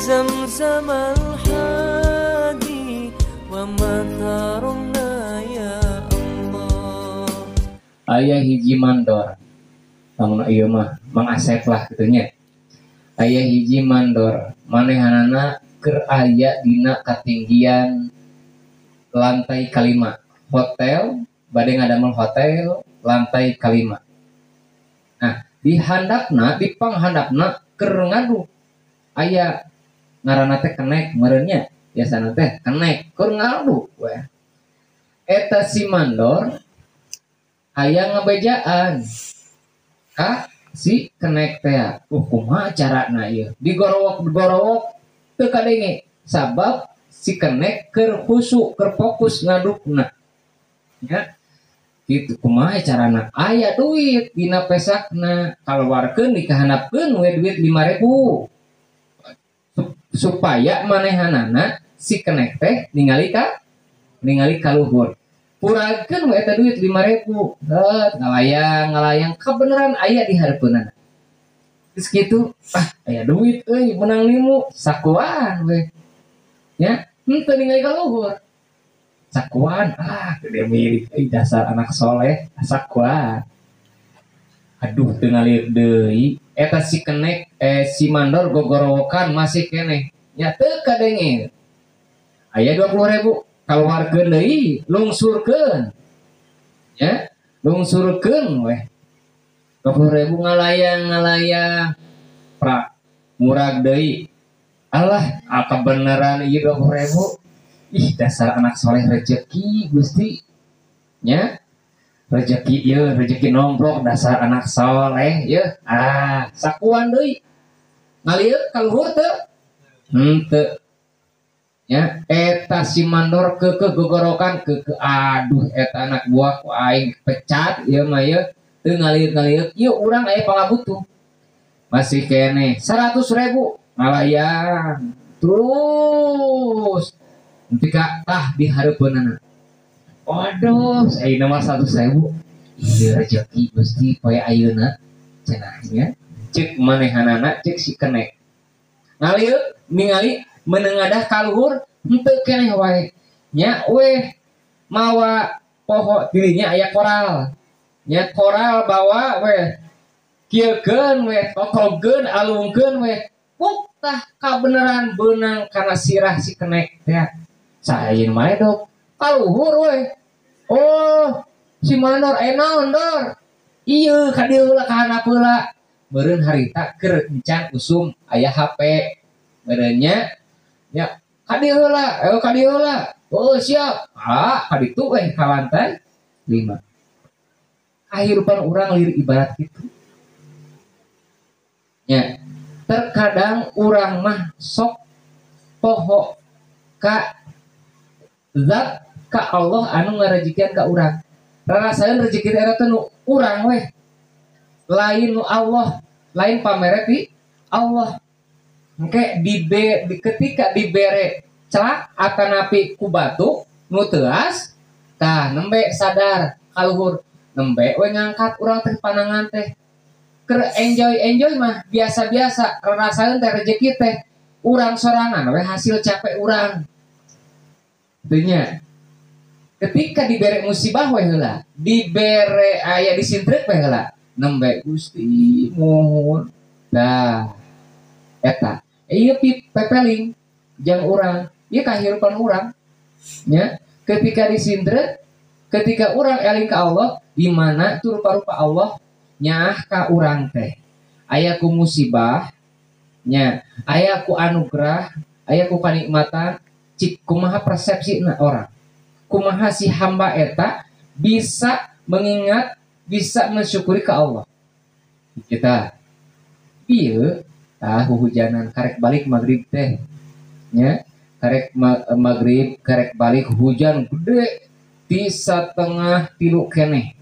زمزم الحادي ومطرنا يا الله. Aya hiji mandor, namun ieu mah Mang Asep lah gitunya. Aya hiji mandor, manehanana keur aya dina katinggian lantai kalima. Hotel, bade ngadamel hotel lantai kalima. Nah, di handapna, di panghandapna keur ngadu. Aya ngaranna teh kenek meureunnya, biasana teh kenek keur ngadu we. Eta si mandor aya ngabejaan ka si kenek teh. Kumaha carana ieu? Digorowok teu kadenge sabab si kenek keur husu, keur fokus ngadukna. Ya. Gitu kumaha carana? Aya duit dina pesakna, kaluarkeun dikahandapkeun we duit 5.000. Supaya manehanana si kenek teh ningali ka luhur. Purakeun we eta duit 5.000. Ngalayang kabeneran aya di hareupeunana. Geus kitu, aya duit euy menang 5 sakuan we. Ya, henteu ningali ka luhur. Sakuan, gede mirip dasar anak soleh, sakuan. Aduh, teu ngalieur deui. Eta si kenek, si mandor gogorowokan masih keneh. Ya teu kadenge. Aya 20.000, kaluarkeun deui, lungsurkeun. Ya, lungsurkeun weh. 20.000 ngalayang. Pra murag deui. Alah, kebeneran ieu 20.000. Ih, dasar anak soleh rezeki Gusti. Ya. Rezeki ieu, rezeki nomplok dasar anak soleh ieu. Sakuan deui. Ngalieur ka luhur teu? Henteu. Ya, eta si mandor gogorokan aduh eta anak buah ku aing pecat ieu mah ieu teu ngalieur. Ieu urang aya pangabutuh. Masih keneh 100.000 ngalayang. Terus ketika di hareupeunana. Waduh, ayeuna mah 100.000. Ieu rezeki Gusti poe ayeuna cenahnya. Ceuk manehanana ceuk si kenek. Ngalieur ningali menengadah ka luhur henteu keneh wae. Nya weh mawa poho dirinya aya koral. Nya koral bawa weh. Kieukeun weh, totogeun, alungkeun weh. Puk tah kabeneran beunang kana sirah si kenek teh. Saeun mah dok kaluhur we. Oh, si mandor aya naon dor? Ieu ka dieu heula ka handap heula. Meureun harita keur encan usum aya HP. Meureunnya ya ka dieu heula. Oh, siap. Ka ditu we ka lantai 5. Kahirupan urang lieur ibarat kitu. Ya, terkadang urang mah sok poho ka zat ka Allah anu ngarejikeun ka urang. Rarasaeun rezeki eta teh nu urang weh. Lain nu Allah, lain pamere di Allah. Engke ketika dibere celak akanapi ku batu nu teuas, tah nembe sadar ka luhur, nembe we ngangkat urang teh panangan teh. Keur enjoy mah biasa-biasa, rarasaeun teh rezeki teh urang sorangan we hasil capek urang. Teunya ketika dibere musibah we heula, dibere aya disintreuk we heula, nembe Gusti mohon. Dah eta ieu pepeling jeung urang, ieu kahirupan urang. Nya ketika disintreuk, ketika urang eling ka Allah, di mana tu rupa-rupa Allah nyaah ka urang teh. Aya ku musibah, nya aya ku anugerah, aya ku kanikmatan. Cik kumaha persepsina orang, kumaha si hamba eta bisa mengingat, bisa mensyukuri ke Allah. Kita ieu hujanan karek balik maghrib teh nya karek maghrib karek balik hujan gede ti 2:30 keneh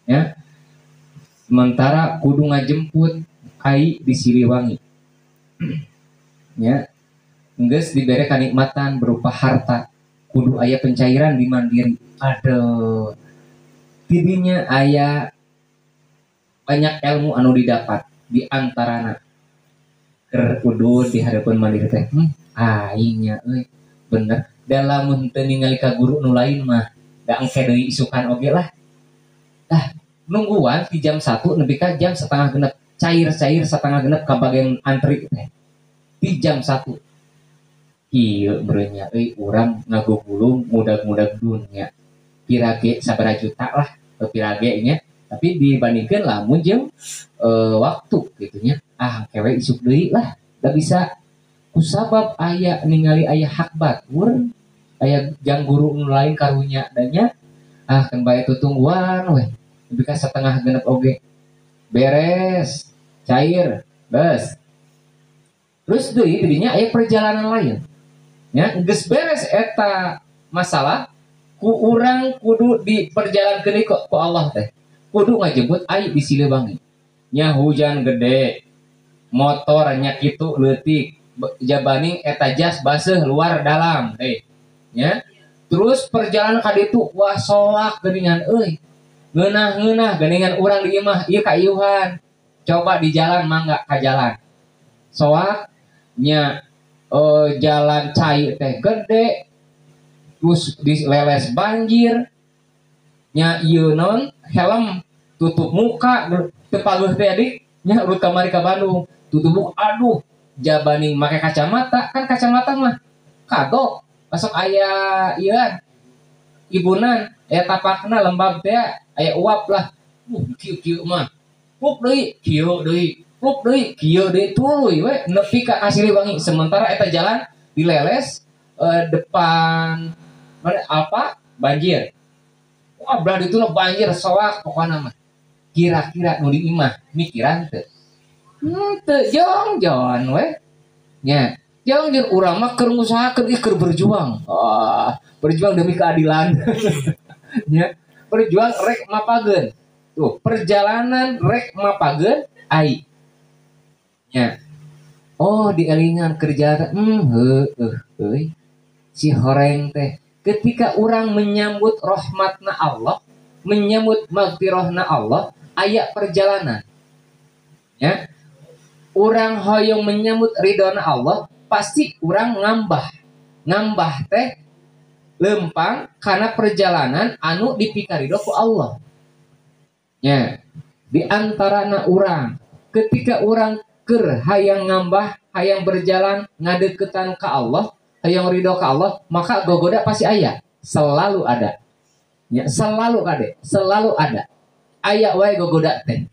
ya. Sementara kudu ngajemput ai di Siliwangi ya. Geus dibere kanikmatan berupa harta, kudu aya pencairan di Mandiri. Aduh, tidinya aya banyak ilmu anu didapat di antarana Keur kudu di hadapan mandiri teh aingnya bener dalam teu ningali ka guru nu lain mah da engke deui isukan oge lah nungguan di jam 1 nepi ka jam setengah genep cair setengah genep ka bagian antri teh di jam 1 ieu berenya urang ngagugulung mudag-mudag dunya pirage sabaraha juta lah pirage nya tapi dibandingkeun lamun jeung waktu gitu nya kewe isuk deui lah da bisa kusabab aya ningali aya hak batur aya jang guru nu lain karunya danya kan bae tutungguan we nepi ka setengah genep oge beres cair bes terus deui didinya aya perjalanan lain nya geus beres eta masalah ku urang kudu diperjalankeun ku Allah teh kudu ngajebut ai di Silebangi nya hujan gede motor nya kitu leutik jabani eta jas baseuh luar dalam teh nya terus perjalanan ka ditu wah soak geuningan ngeunah geuningan urang di imah ieu kaieuhan coba di jalan mangga ka jalan soak nya jalan cai teh gede terus dileles banjir nya ieu non helm tutup muka teu paguh teh adik nya urut kamari ka Bandung tutup muka aduh jabani make kacamata kan kacamata mah kagok masuk aya ieu ibunan aya tapakna lembab teh aya uap lah kieu mah pup deui kieu deui tuluy we nepi ka Siliwangi sementara eta jalan dileles depan mana apa banjir wah belah ditu banjir soak pokona mah kira-kira nu di imah mikiran teu jongjon we nya jongjon urang mah keur ngusahakeun keur berjuang berjuang demi keadilan nya berjuang rek mapageun tuh perjalanan rek mapageun ai nya dielingan kerja si horeng teh ketika orang menyambut rahmatna Allah menyambut maghfirahna Allah aya perjalanan ya orang hoyong menyambut ridhona Allah pasti orang ngambah teh lempang karena perjalanan anu dipikaridho ku Allah ya di antarana orang ketika orang keur hayang ngambah hayang berjalan ngadeukeutan ka Allah hayang ridho ka Allah maka gogoda pasti aya selalu ada ya selalu ada aya wae gogoda teh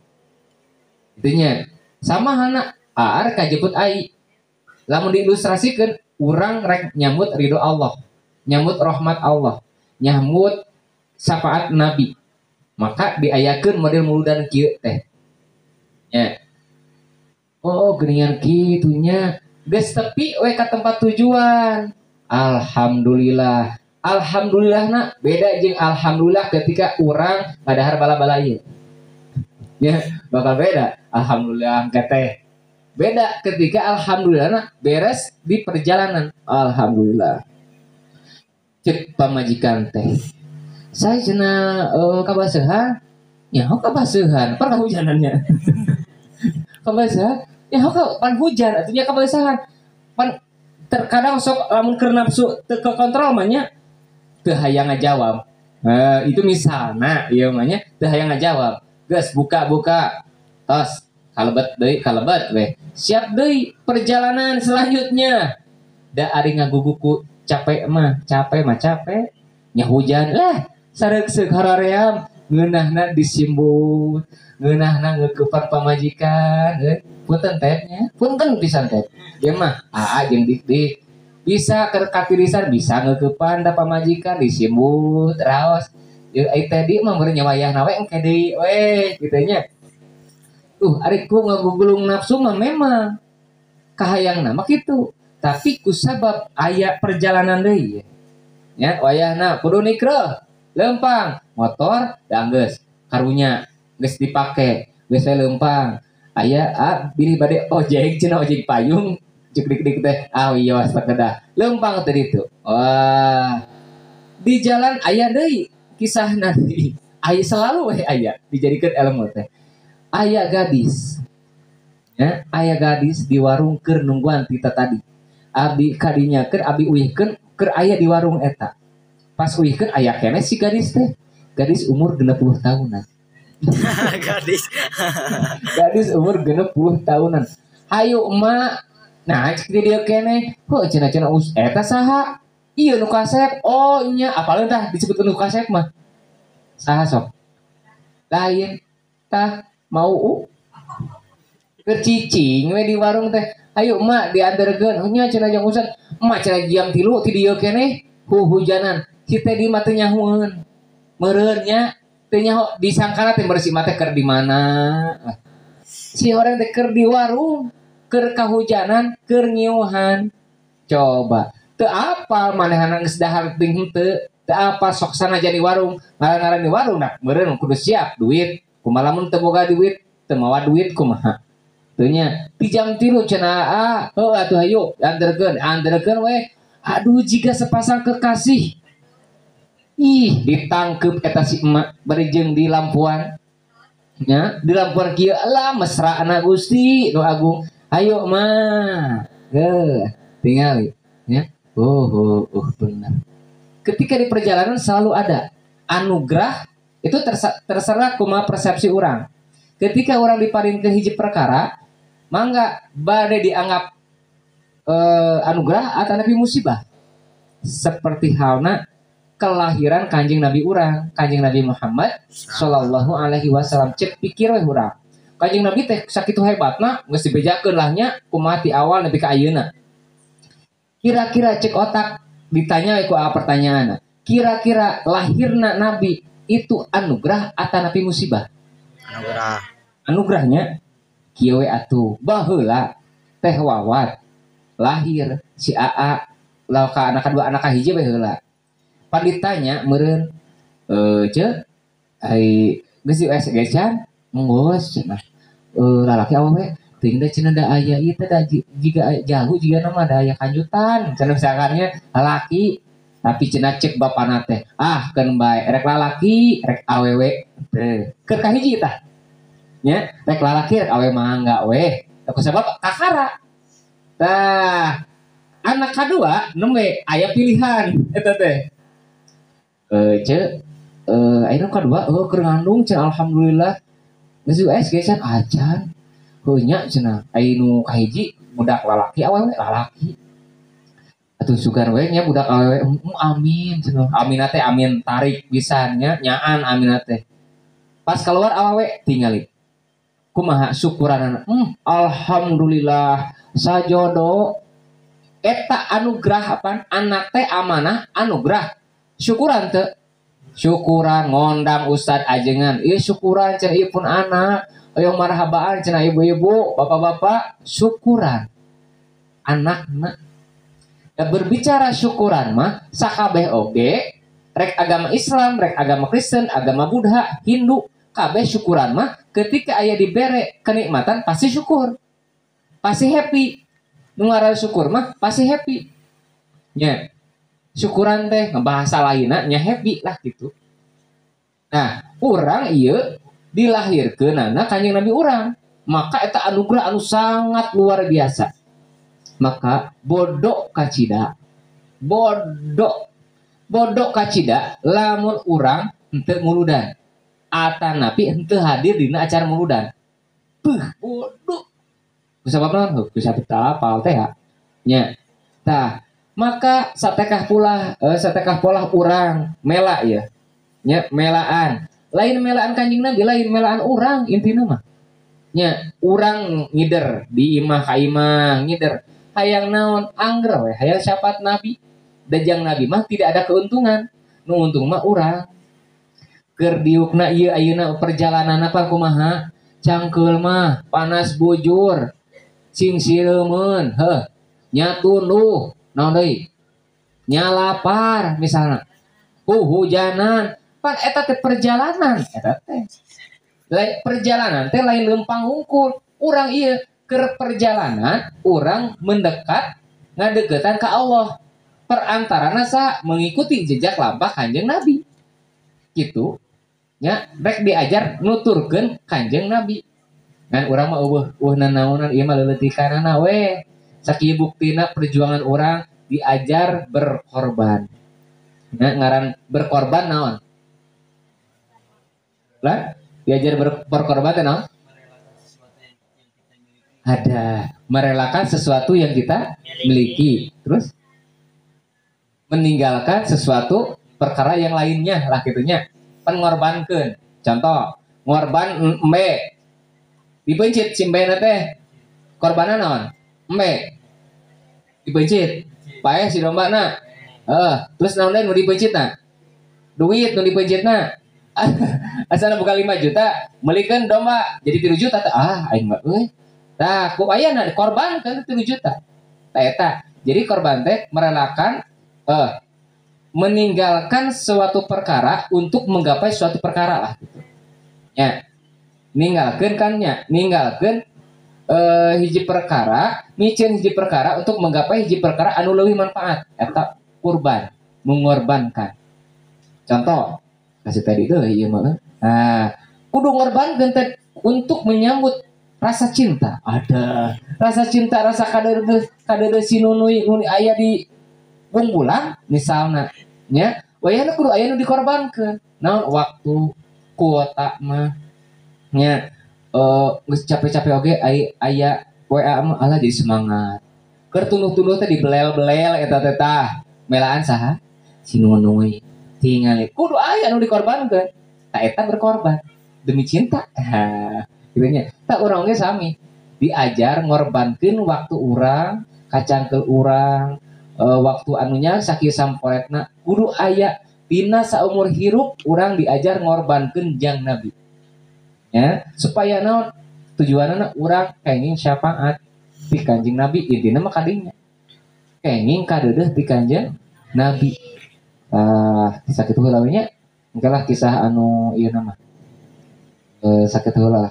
itunya sama hana ar kajebut ai lamun diilustrasikeun urang rek nyambut ridho Allah nyambut rahmat Allah nyambut syafaat Nabi maka diayakeun model muludan kieu teh ya geuningan kitunya geus tepi we ka tempat tujuan alhamdulillah na beda jeung alhamdulillah ketika urang ngadahar bala-bala ieu ya bakal beda alhamdulillah teh beda ketika alhamdulillah na beres di perjalanan alhamdulillah cek pamajikan teh saya cenah kabaseuhan nya kabaseuhan pernah hujanannya kabaseuhan ya pan hujan artinya kabaseuhan pan terkadang sok lamun keur nafsu teu kontrol mah nya teu hayang ngajawab itu misalna ieu mah nya teu hayang ngajawab geus buka tos kalebet we siap deui perjalanan selanjutnya da ari ngaguguku capek nya hujan sareuk haraream ngeunahna disimbut ngeunahna ngeukepan pamajikan punten tehnya punten pisan teh ieu mah jeung dik bisa keur katirisan bisa ngeukepan da pamajikan disimbut raos ai tadi mah meureun nyawayahna we engke deui we kitu nya ari ku ngagugulung nafsu mah memang kahayangna mah kitu tapi kusabab aya perjalanan deui ya wayahna kudu nikro lempang motor da geus karunya geus dipake geus lempang aya bini bade ojek cenah ojek payung cek dik teh iya sakedah lempang teh ditu wah di jalan aya deui kisahna deui aya selalu we aya dijadikeun ilmu teh aya gadis Ya, aya gadis di warung keur nungguan tita tadi. Abi kadinya keur abi uihkeun keur aya di warung eta. Pas uihkeun aya keneh si gadis teh. Gadis umur 60 tahunan. Gadis. Gadis umur 60 tahunan. Hayu emak. Nah, cek dia keneh. Heuh cenah-cenah eta saha? Ieu nu kasep. Oh, nya apaleuh tah disebut nu kasep mah. Saha sok? Lain tah mau kercicing we di warung teh. Ayo emak dianterkeun. Nya cenah jeung usan. Emak cenah jam 3 ti dieu keneh hujanan. Si teh di mah teu nyahoeun. Meureun nya teu nyaho disangkana teh bersih mah teh keur di mana. Si orang teh keur di warung, keur kahujanan, keur ngiuhan. Coba teu apal manehna geus dahar ting henteu. Teu apal sok sanajan di warung. Ngaran-ngaran di warung nah meureun kudu siap duit. Kumaha lamun teu boga duit, teu mawa duit kumaha. Teunya di jam 3 cenah atuh hayu anterkeun we. Aduh jika sepasang kekasih. Ih ditangkep eta si emak bari jeung di lampuan. Nya di lampuan kieu alah mesrana Gusti nu agung. Ayo mah. Tingali ya. Benar. Ketika di perjalanan selalu ada anugerah itu terserah kumaha persepsi orang. Ketika orang diparingkeun hiji perkara mangga bade dianggap anugerah atau nabi musibah. Seperti halna kelahiran kanjeng Nabi urang, kanjeng Nabi Muhammad sallallahu alaihi wasallam. Cek pikir we urang. Kanjeng Nabi teh sakitu hebatna geus dibejakeun lah nya kumaha ti awal nepi ka ayeuna. Kira-kira cek otak ditanya ku pertanyaan. Kira-kira lahirna Nabi itu anugerah atau nabi musibah? Anugerah. Anugerahnya kieu we atuh baheula teh Wawat lahir si Aa lauka anak kedua anak kahiji we heula. Pan ditanya meureun ce ai geus geus can ngos cenah lalaki awewe teuing da cenah da aya ieu teh da jiga jago jiga nama da aya kanjutan cenah misalkannya lalaki tapi cenah cek bapana teh keun bae rek lalaki rek awewe keur kahiji tah nya rek lalaki rek awewe mangga we ku sabab kakara tah anak kadua nembe aya pilihan eta teh ayeuna kadua keur ngandung cenah alhamdulillah geus gesan acan heuh nya cenah ayeuna kahiji budak lalaki awewe lalaki atuh sugan we nya budak awewe amin cenah amina teh amin tarik pisan nya nyaan amina teh pas keluar awewe tingali kumaha syukuranana alhamdulillah sajodo eta anugerah apaan anak teh amanah anugerah syukuran teu syukuran ngondang ustad ajengan ieu syukuran cenah ieu pun anak aya marhabaan cenah ibu-ibu bapak-bapak syukuran anakna da berbicara syukuran mah sakabeh oge rek agama Islam rek agama Kristen agama Buddha Hindu kabeh syukuran mah ketika aya dibere kenikmatan pasti syukur pasti happy nu ngaran syukur mah pasti happy nya syukuran teh bahasa lainna nya happy lah gitu. Nah, urang ieu dilahirkeunana kanjeng Nabi urang, maka eta anugerah anu sangat luar biasa. Maka bodoh kacida lamun urang henteu muludan atanapi henteu hadir dina acara muludan. Bodoh. Kusabab naon? Kusabab apal teh nya. Tah maka satekah pola urang mela ya nya melaan lain melaan kanjing Nabi lain melaan urang intina mah nya urang ngider di imah ka imah ngider hayang naon angger we hayang syafaat Nabi dajang Nabi mah tidak ada keuntungan nu untung mah urang keur diukna ieu ayeuna perjalanan apa kumaha cangkeul mah panas bujur sing sireumeun nya tunduh naon deui nya lapar misalna hujanan pan eta teh perjalanan eta teh perjalanan teh lain lempang hungkul urang ieu keur perjalanan urang mendekat ngadeukeutan ka Allah perantarana sa mengikuti jejak langkah kanjeng Nabi gitu nya rek diajar nuturkeun kanjeng Nabi Kan urang mah nanaonan ieu mah leuleutikannana we. Sakieu buktina perjuangan orang diajar berkorban. Nah, ngaran berkorban naon? Lah, diajar berkorban teh naon? Ada merelakan sesuatu yang kita miliki, terus meninggalkan sesuatu perkara yang lainnya lah gitunya. Pengorbankeun. Contoh, ngorban embe dipencit simbena teh korbanan naon? Embe dipencit. Paeh si dombana. Terus naon deui nu dipencitna? Duit nu dipencitna. Asana buka 5 juta, melikeun domba jadi 3 juta teh. Aing mah euy. Tah, ku ayeuna korban kan 3 juta. Tah eta. Jadi korban teh merelakan meninggalkan suatu perkara untuk menggapai suatu perkara lah gitu. Ya. Ninggalkeun kan nya, ninggalkeun hiji perkara, micin hiji perkara untuk menggapai hiji perkara anu leuwih manfaat. Eta kurban, mengorbankan. Contoh, kasih tadi itu ieu mah. Nah, kudu ngorbankeun teh untuk menyambut rasa cinta. Ada rasa cinta, rasa kadeudeus si nunui aya di bungkulan misalna nya wayahna kudu aya nu dikorbankeun. Naon waktu kuota mah nya geus capek-capek oge aya WA mah alah jadi semangat. Keur tuluh-tuluh teh dibelel-belel eta teh tah. Melaan saha? Si nunui. Tingali kudu aya nu dikorbankeun. Tah eta berkorban demi cinta. Kitu nya. Tah urang ge sami. Diajar ngorbankeun waktu urang, kacangkeun urang, waktu anunya sakieu samporetna kudu aya dina saumur hirup urang diajar ngorbankeun jang Nabi. Ya, supaya naon tujuanna urang kenging syafaat ti Kanjeng Nabi intina mah kadinya. Kenging kadeudeuh ti Kanjeng Nabi. Sakitu heula we nya. Engke lah kisah anu ieu nama. Sakitu heula.